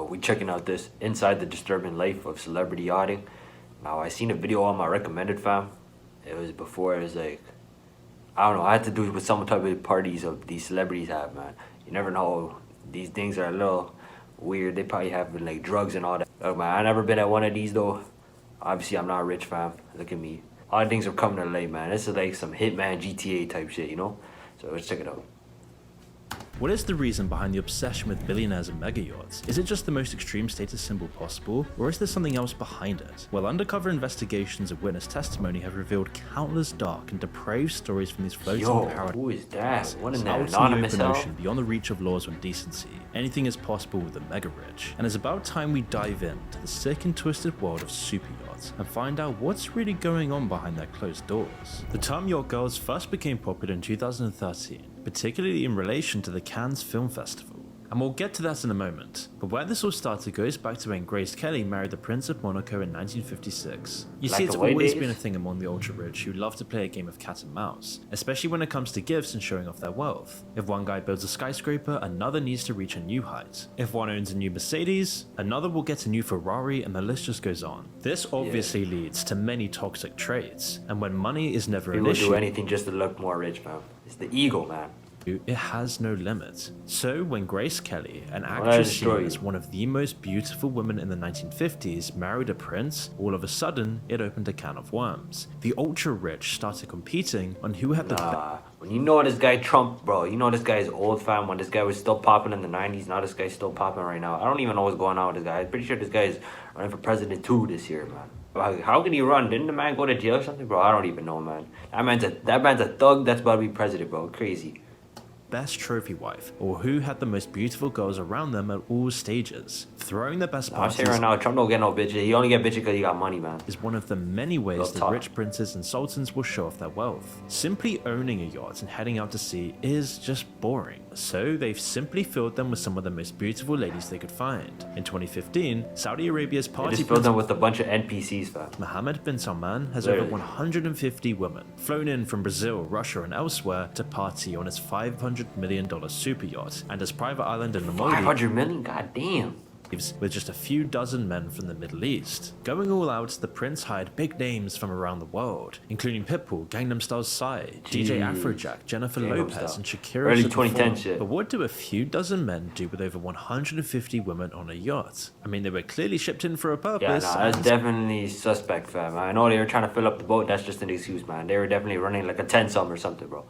we checking out this Inside the Disturbing Life of Celebrity Yachting. Now, I seen a video on my recommended, fam. It was before, it was like, I don't know, I had to do it with some type of parties of these celebrities have, man. You never know, these things are a little weird. They probably have like drugs and all that. Look, man, I never been at one of these though. Obviously, I'm not rich, fam. Look at me. All the things are coming to light, man. This is like some Hitman GTA type shit, you know? So let's check it out. What is the reason behind the obsession with billionaires and mega yachts? Is it just the most extreme status symbol possible, or is there something else behind it? Well, undercover investigations and witness testimony have revealed countless dark and depraved stories from these floating paradise. Who is that? What in that out anonymous in the open hell? ocean, beyond the reach of laws and decency. Anything is possible with the mega rich, and it's about time we dive into the sick and twisted world of super yachts and find out what's really going on behind their closed doors. The term yacht girls first became popular in 2013, particularly in relation to the Cannes Film Festival. And we'll get to that in a moment, but where this all started goes back to when Grace Kelly married the Prince of Monaco in 1956. You see, it's always been a thing among the ultra-rich who love to play a game of cat and mouse, especially when it comes to gifts and showing off their wealth. If one guy builds a skyscraper, another needs to reach a new height. If one owns a new Mercedes, another will get a new Ferrari, and the list just goes on. This obviously leads to many toxic traits, and when money is never an issue, people do anything just to look more rich, man. It's the ego, man. It has no limit. So when Grace Kelly, an actress seen as one of the most beautiful women in the 1950s, married a prince, all of a sudden it opened a can of worms. The ultra rich started competing on who had the when you know this guy Trump, bro, you know this guy is old, fam. When this guy was still popping in the 90s, now this guy's still popping right now. I don't even know what's going on with this guy. I'm pretty sure this guy is running for president too this year, man. How can he run? Didn't the man go to jail or something, bro? I don't even know, man. That man's a thug that's about to be president, bro. Crazy. Best trophy wife, or who had the most beautiful girls around them at all stages. Throwing the best parties. I'm saying right now, Trump don't get no bitches. He only get bitches because he got money, man. Is one of the many ways that rich princes and sultans will show off their wealth. Simply owning a yacht and heading out to sea is just boring. So they've simply filled them with some of the most beautiful ladies they could find. In 2015, Saudi Arabia's party just filled them with a bunch of NPCs, fam. Mohammed bin Salman has over 150 women flown in from Brazil, Russia, and elsewhere to party on his $500 million super yacht and his private island in the Maldives. 500 million? God damn. With just a few dozen men from the Middle East. Going all out, the prince hired big names from around the world, including Pitbull, Gangnam Style's Psy, DJ Afrojack, Jennifer Lopez, and Shakira. Early 2010 shit. But what do a few dozen men do with over 150 women on a yacht? I mean, they were clearly shipped in for a purpose. Yeah, nah, that's definitely suspect, fam. I know they were trying to fill up the boat. That's just an excuse, man. They were definitely running like a 10-some or something, bro.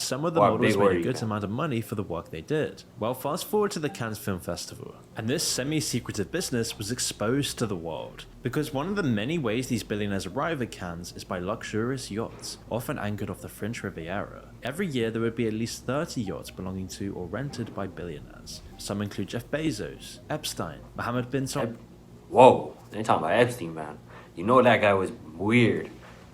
Some of the models made a good amount of money for the work they did. Well, fast forward to the Cannes Film Festival, and this semi-secretive business was exposed to the world. Because one of the many ways these billionaires arrive at Cannes is by luxurious yachts, often anchored off the French Riviera. Every year there would be at least 30 yachts belonging to or rented by billionaires. Some include Jeff Bezos, Epstein, Mohammed bin Salman. Whoa, they're talking about Epstein, man. You know that guy was weird.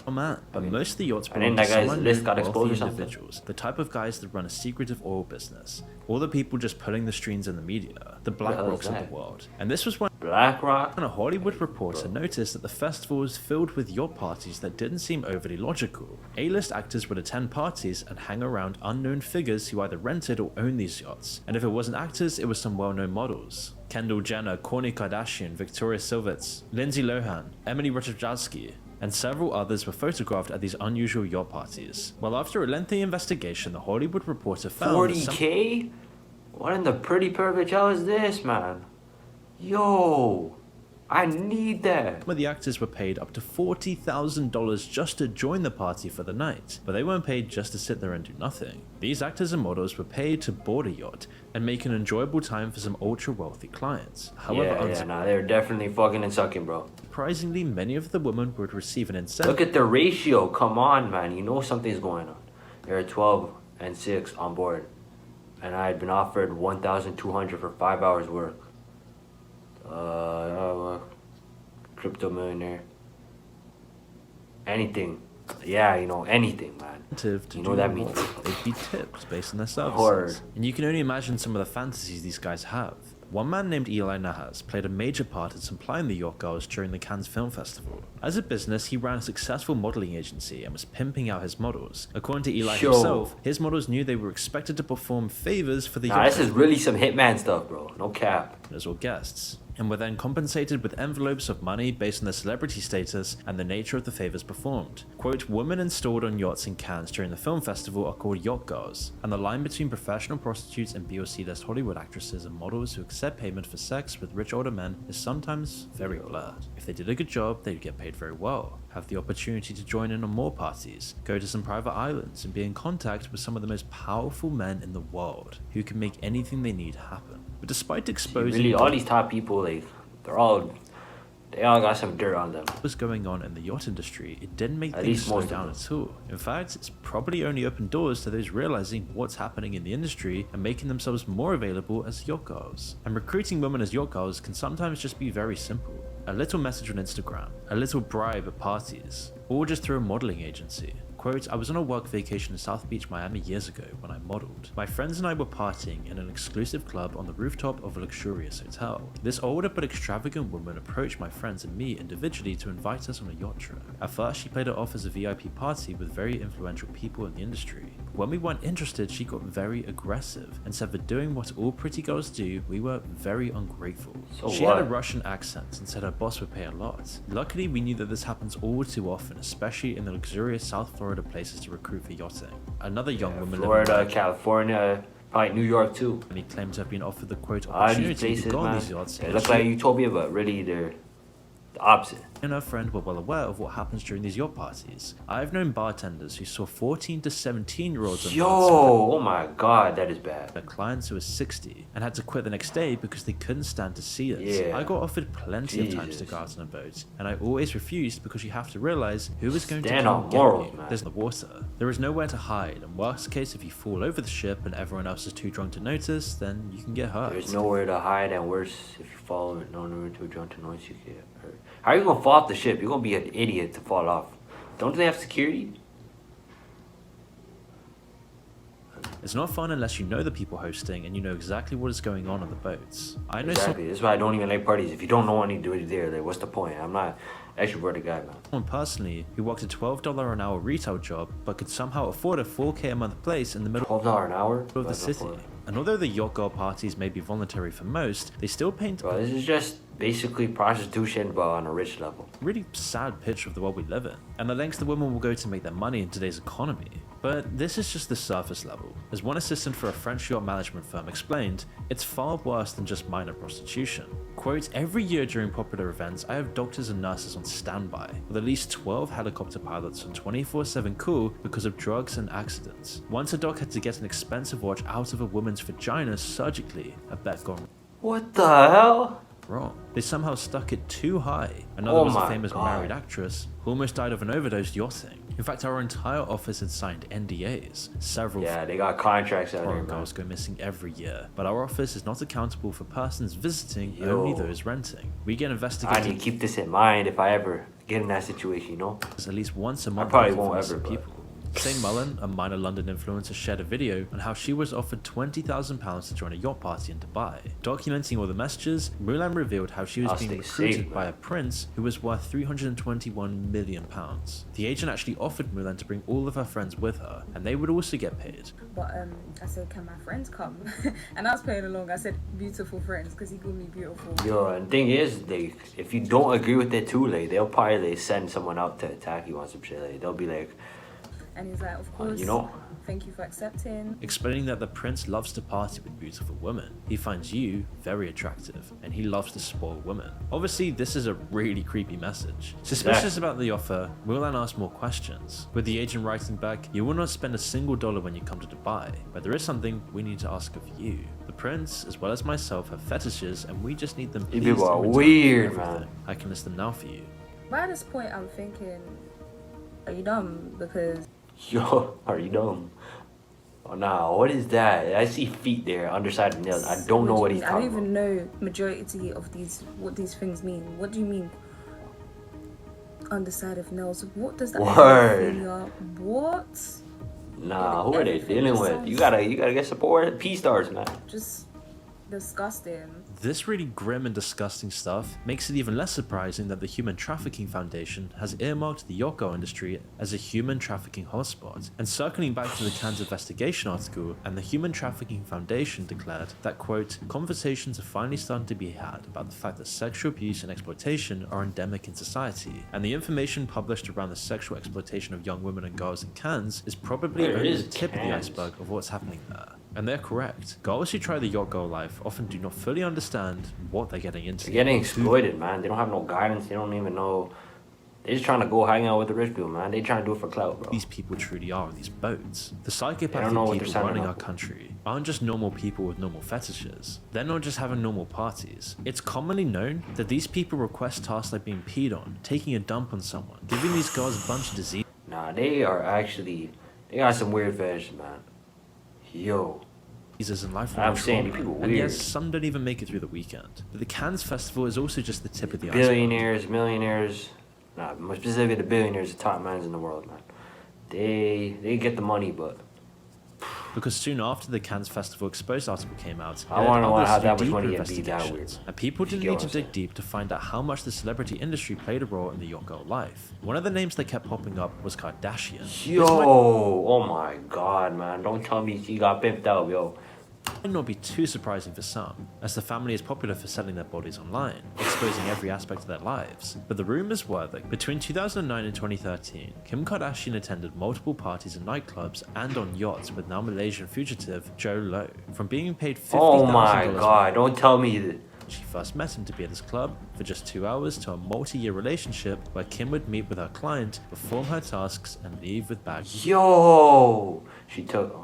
Oh man, but most of the yachts belong to some wealthy individuals, the type of guys that run a secretive oil business, or the people just pulling the strings in the media, the BlackRocks of the world. And this was when BlackRock? a Hollywood reporter noticed that the festival was filled with yacht parties that didn't seem overly logical. A-list actors would attend parties and hang around unknown figures who either rented or owned these yachts, and if it wasn't actors, it was some well-known models. Kendall Jenner, Kourtney Kardashian, Victoria Silvstedt, Lindsay Lohan, Emily Ratajkowski, and several others were photographed at these unusual yacht parties. Well, after a lengthy investigation, the Hollywood reporter found 40K? What in the pretty perfect hell is this, man? Yo, I need that. Some of the actors were paid up to $40,000 just to join the party for the night, but they weren't paid just to sit there and do nothing. These actors and models were paid to board a yacht and make an enjoyable time for some ultra-wealthy clients. However, they were definitely fucking and sucking, bro. Surprisingly, many of the women would receive an incentive. Look at the ratio. Come on, man. You know something's going on. There are 12 and 6 on board, and I had been offered $1,200 for 5 hours work. Crypto millionaire. Anything. Yeah, you know, anything, man. You know what that means? They'd be tipped based on their services. And you can only imagine some of the fantasies these guys have. One man named Eli Nahas played a major part in supplying the yacht girls during the Cannes Film Festival. As a business, he ran a successful modeling agency and was pimping out his models. According to Eli himself, his models knew they were expected to perform favors for the yacht. This is really some hitman stuff, bro. No cap. As well guests, and were then compensated with envelopes of money based on their celebrity status and the nature of the favors performed. Quote, women installed on yachts in Cannes during the film festival are called yacht girls, and the line between professional prostitutes and BOC-list Hollywood actresses and models who accept payment for sex with rich older men is sometimes very blurred. If they did a good job, they'd get paid very well, have the opportunity to join in on more parties, go to some private islands, and be in contact with some of the most powerful men in the world who can make anything they need happen. But despite exposing really all these top people, like they all got some dirt on them. What was going on in the yacht industry, it didn't make things slow down at all. In fact, it's probably only opened doors to those realizing what's happening in the industry and making themselves more available as yacht girls. And recruiting women as yacht girls can sometimes just be very simple. A little message on Instagram, a little bribe at parties, or just through a modeling agency. Quote, I was on a work vacation in South Beach, Miami years ago when I modeled. My friends and I were partying in an exclusive club on the rooftop of a luxurious hotel. This older but extravagant woman approached my friends and me individually to invite us on a yacht trip. At first, she played it off as a VIP party with very influential people in the industry. When we weren't interested, she got very aggressive and said for doing what all pretty girls do, we were very ungrateful. She had a Russian accent and said her boss would pay a lot. Luckily, we knew that this happens all too often, especially in the luxurious South Florida places to recruit for yachting. Another young woman Florida, California, probably New York too. And he claimed to have been offered the quote opportunity to go on these yachts. They look like utopia, but really they're the opposite. And her friend were well aware of what happens during these yacht parties. I've known bartenders who saw 14 to 17-year-olds on yachts. Oh my god, that is bad. Their clients who were 60 and had to quit the next day because they couldn't stand to see us. I got offered plenty of times to go out on a boat, and I always refused because you have to realize who is going to come get you. There's the water. There is nowhere to hide, and worst case, if you fall over the ship and everyone else is too drunk to notice, then you can get hurt. There's nowhere to hide, and worse, if you fall nowhere too drunk to notice, you get hurt. How are you gonna fall off the ship? You're gonna be an idiot to fall off. Don't they have security? It's not fun unless you know the people hosting and you know exactly what is going on the boats. I know exactly. That's why I don't even like parties. If you don't know anybody there, like, what's the point? I'm not an extroverted guy, man. Someone personally who worked a $12 an hour retail job but could somehow afford a $4K a month place in the middle $12 an hour of the city. And although the yacht girl parties may be voluntary for most, they still paint this is just basically prostitution but on a rich level. A really sad picture of the world we live in, and the lengths the women will go to make their money in today's economy. But this is just the surface level. As one assistant for a French yacht management firm explained, it's far worse than just minor prostitution. Quote, every year during popular events, I have doctors and nurses on standby, with at least 12 helicopter pilots on 24/7 call because of drugs and accidents. Once a doc had to get an expensive watch out of a woman's vagina surgically, a bet gone. What the hell? Wrong. They somehow stuck it too high. Another was a famous married actress who almost died of an overdose yachting. In fact, our entire office had signed NDAs. They got contracts out there. Foreign girls go missing every year, but our office is not accountable for persons visiting, only those renting. We get investigated. I need to keep this in mind if I ever get in that situation, you know? At least once a month. I probably won't ever, people. Saint Mullen, a minor London influencer, shared a video on how she was offered £20,000 to join a yacht party in Dubai. Documenting all the messages, Mulan revealed how she was being recruited by a prince who was worth £321 million. The agent actually offered Mulan to bring all of her friends with her, and they would also get paid. But I said, can my friends come? And I was playing along. I said, beautiful friends, because he called me beautiful. And the thing is, if you don't agree with it too, they'll probably send someone out to attack you on some shit. They'll be like, and he's like, of course, thank you for accepting. Explaining that the prince loves to party with beautiful women. He finds you very attractive, and he loves to spoil women. Obviously, this is a really creepy message. Suspicious about the offer, Mulan asked more questions, with the agent writing back, you will not spend a single dollar when you come to Dubai, but there is something we need to ask of you. The prince, as well as myself, have fetishes, and we just need them pleased. People are weird, man. I can list them now for you. By this point, I'm thinking, are you dumb? Because... Yo, are you dumb? Oh, nah, what is that? I see feet there, underside of nails. I don't know what he's talking about. I don't even know majority of what these things mean. What do you mean? Underside of nails. What does that mean? What? Nah, who are they dealing with? You gotta get support. P-stars, man. Just disgusting. This really grim and disgusting stuff makes it even less surprising that the Human Trafficking Foundation has earmarked the yacht girl industry as a human trafficking hotspot. And circling back to the Cannes investigation article, and the Human Trafficking Foundation declared that, quote, conversations are finally starting to be had about the fact that sexual abuse and exploitation are endemic in society, and the information published around the sexual exploitation of young women and girls in Cannes is probably Where only is the tip of the Cannes? iceberg of what's happening there. And they're correct. Girls who try the yacht girl life often do not fully understand what they're getting into. They're getting exploited, man. They don't have no guidance. They don't even know. They're just trying to go hang out with the rich people, man. They trying to do it for clout, bro. These people truly are on these boats. The They don't know psychopathic what they're people signing running up our for. country aren't just normal people with normal fetishes. They're not just having normal parties. It's commonly known that these people request tasks like being peed on, taking a dump on someone, giving these girls a bunch of disease. Nah, they got some weird fetishes, man. Yo. And life I'm saying, these people and weird. yes, some don't even make it through the weekend. But the Cannes Festival is also just the tip of the iceberg. Billionaires, millionaires, nah, more specifically the billionaires, the top mans in the world, man. They get the money, but Because soon after the Cannes Festival Exposed article came out, I wanna know others how to that do much money deeper can be that investigations, weird. and people You didn't get need what to I'm dig saying? deep to find out how much the celebrity industry played a role in the yacht girl life. One of the names that kept popping up was Kardashian. yo, oh my god, man. Don't tell me she got pimped out, yo. Might not be too surprising for some, as the family is popular for selling their bodies online, exposing every aspect of their lives. But the rumors were that between 2009 and 2013, Kim Kardashian attended multiple parties in nightclubs and on yachts with now Malaysian fugitive Joe Low, from being paid $50,000. Oh my god, don't tell me that. She first met him to be at his club for just 2 hours to a multi-year relationship where Kim would meet with her client, perform her tasks, and leave with bags Yo, she took.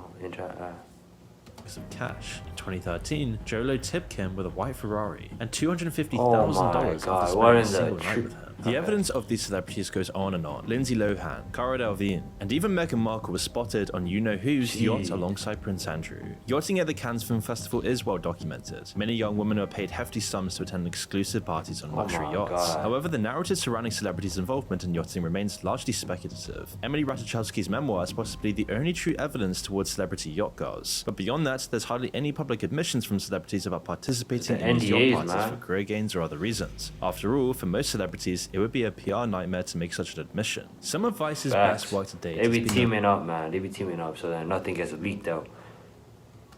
of cash. In 2013, Jolo tipped Kim with a white Ferrari and $250,000 Oh my after God, spending what a is that? single night with him. The evidence of these celebrities goes on and on. Lindsay Lohan, Cara Delevingne, and even Meghan Markle was spotted on You Know Who's yacht Jeez. alongside Prince Andrew. Yachting at the Cannes Film Festival is well documented. Many young women are paid hefty sums to attend exclusive parties on luxury my yachts. God. However, the narrative surrounding celebrities' involvement in yachting remains largely speculative. Emily Ratajkowski's memoir is possibly the only true evidence towards celebrity yacht girls. But beyond that, there's hardly any public admissions from celebrities about participating The in these yacht NDAs, parties man. for career gains or other reasons. After all, for most celebrities, it would be a PR nightmare to make such an admission. Some of Vice's Facts. best work to date They has be been the teaming up, man. They be teaming up so that nothing gets leaked out.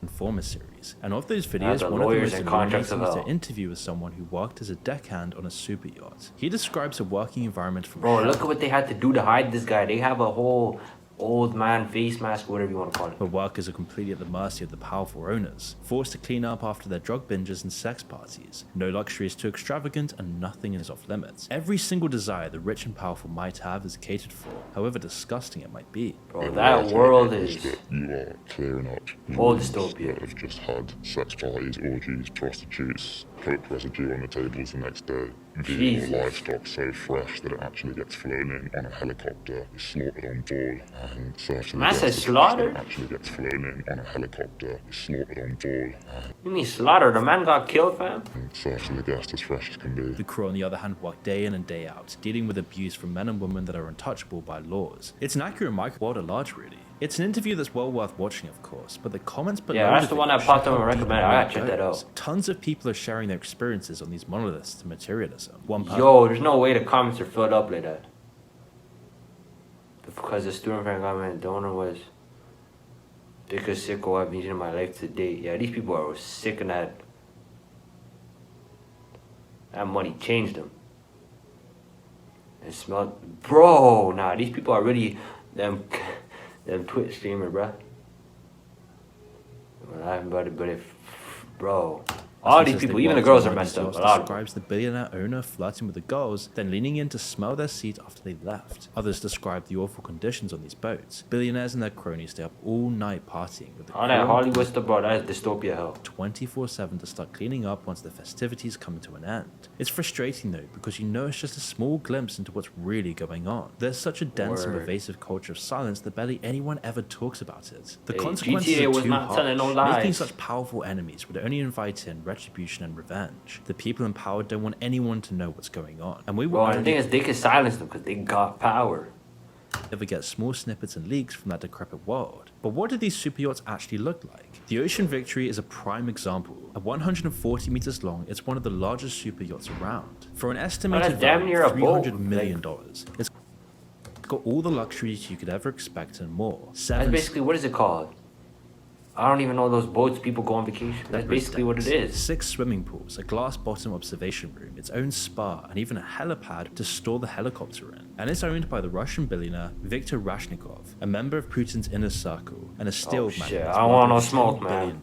Informer series, and of those Now videos, the one of the lawyers most and contracts illuminating is of the interview with someone who worked as a deckhand on a super yacht. He describes a working environment from Bro, hell, look at what they had to do to hide this guy. They have a whole old man face mask, whatever you want to call it. where workers are completely at the mercy of the powerful owners, forced to clean up after their drug binges and sex parties. No luxury is too extravagant and nothing is off limits. Every single desire the rich and powerful might have is catered for, however disgusting it might be. Bro, that world is that you are clearing up Whole rooms dystopia. that have just had sex parties, orgies, prostitutes, coke residue on the tables the next day. Veal Jesus. livestock so fresh that it actually gets flown in on a helicopter, is slaughtered on board, and certainly Man said gets the slaughtered? that actually gets flown in on a helicopter, is slaughtered on board, You mean slaughter? The man got killed, fam? and certainly the guest as fresh as can be. The crew, on the other hand, work day in and day out, dealing with abuse from men and women that are untouchable by laws. It's an accurate micro-world at large, really. It's an interview that's well worth watching, of course, but the comments below Yeah, that's the video one that show popped up how and deep recommended. the I gotta world check that goes. out. Tons of people are sharing their experiences on these monoliths to materialism. One person Yo, there's no way the comments are filled up like that. Because the student friend comment donor was biggest sicko I've been in my life to date. Yeah, these people are sick of that. That money changed them. It smelled, bro. Nah, these people are really them Twitch streamer, bruh. I'm laughing about it, but if, bro, all these people, even the girls are messed up. A lot of them. describes the billionaire owner flirting with the girls, then leaning in to smell their seat after they left. Others describe the awful conditions on these boats. Billionaires and their cronies stay up all night partying with the All that crew Hollywood stuff, bro, that is dystopia hell. 24/7 to start cleaning up once the festivities come to an end. It's frustrating though, because you know it's just a small glimpse into what's really going on. There's such a dense and Word. pervasive culture of silence that barely anyone ever talks about it. The Hey, consequences GTA are was too not telling no harsh. Making lies. such powerful enemies would only invite in retribution and revenge. The people in power don't want anyone to know what's going on. And we Bro, will and the thing is, they can silence them because they got power. ever get small snippets and leaks from that decrepit world. But what do these super yachts actually look like? The Ocean Victory is a prime example. At 140 meters long, it's one of the largest super yachts around. For an estimated value of $300 million, it's got all the luxuries you could ever expect and more. That's basically, what is it called? I don't even know those boats people go on vacation. That's basically what it is. 6 swimming pools, a glass bottom observation room, its own spa, and even a helipad to store the helicopter in. And it's owned by the Russian billionaire Viktor Rashnikov, a member of Putin's inner circle, and a steel magnate. I want no smoke, $10 billion.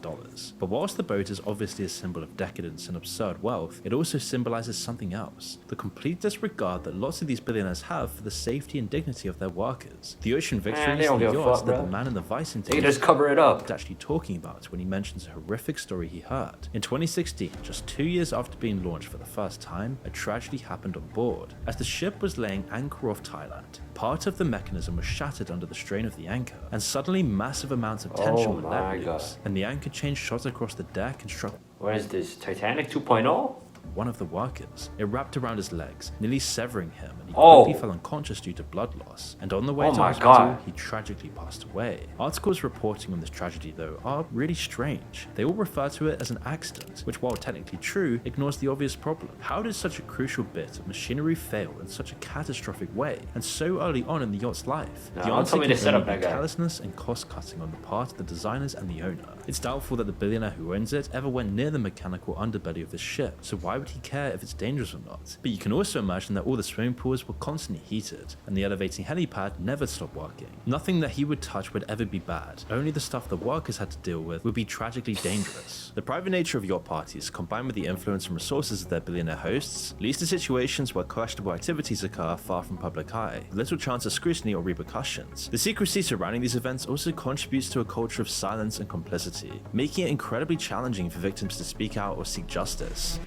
But whilst the boat is obviously a symbol of decadence and absurd wealth, it also symbolizes something else: the complete disregard that lots of these billionaires have for the safety and dignity of their workers. The Ocean Victory is the yacht that the man in the Vice interview they just cover it up. actually talking about when he mentions a horrific story he heard. In 2016, just 2 years after being launched for the first time, a tragedy happened on board. As the ship was laying anchor off Thailand, part of the mechanism was shattered under the strain of the anchor, and suddenly massive amounts of tension were let loose, and the anchor chain shot across the deck and struck. What is this, Titanic 2.0? One of the workers. It wrapped around his legs, nearly severing him, and he quickly fell unconscious due to blood loss. And on the way to hospital, he tragically passed away. Articles reporting on this tragedy, though, are really strange. They all refer to it as an accident, which, while technically true, ignores the obvious problem. How did such a crucial bit of machinery fail in such a catastrophic way, and so early on in the yacht's life? The answer can only be carelessness and cost-cutting on the part of the designers and the owner. It's doubtful that the billionaire who owns it ever went near the mechanical underbelly of the ship, so why would he care if it's dangerous or not? But you can also imagine that all the swimming pools were constantly heated, and the elevating helipad never stopped working. Nothing that he would touch would ever be bad, only the stuff the workers had to deal with would be tragically dangerous. The private nature of yacht parties, combined with the influence and resources of their billionaire hosts, leads to situations where questionable activities occur far from public eye, with little chance of scrutiny or repercussions. The secrecy surrounding these events also contributes to a culture of silence and complicity, making it incredibly challenging for victims to speak out or seek justice.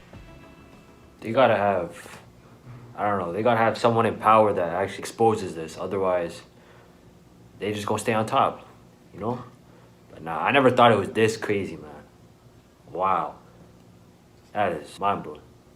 They gotta have, I don't know, they gotta have someone in power that actually exposes this. Otherwise, they just gonna stay on top, you know? But nah, I never thought it was this crazy, man. Wow. That is mind-blowing.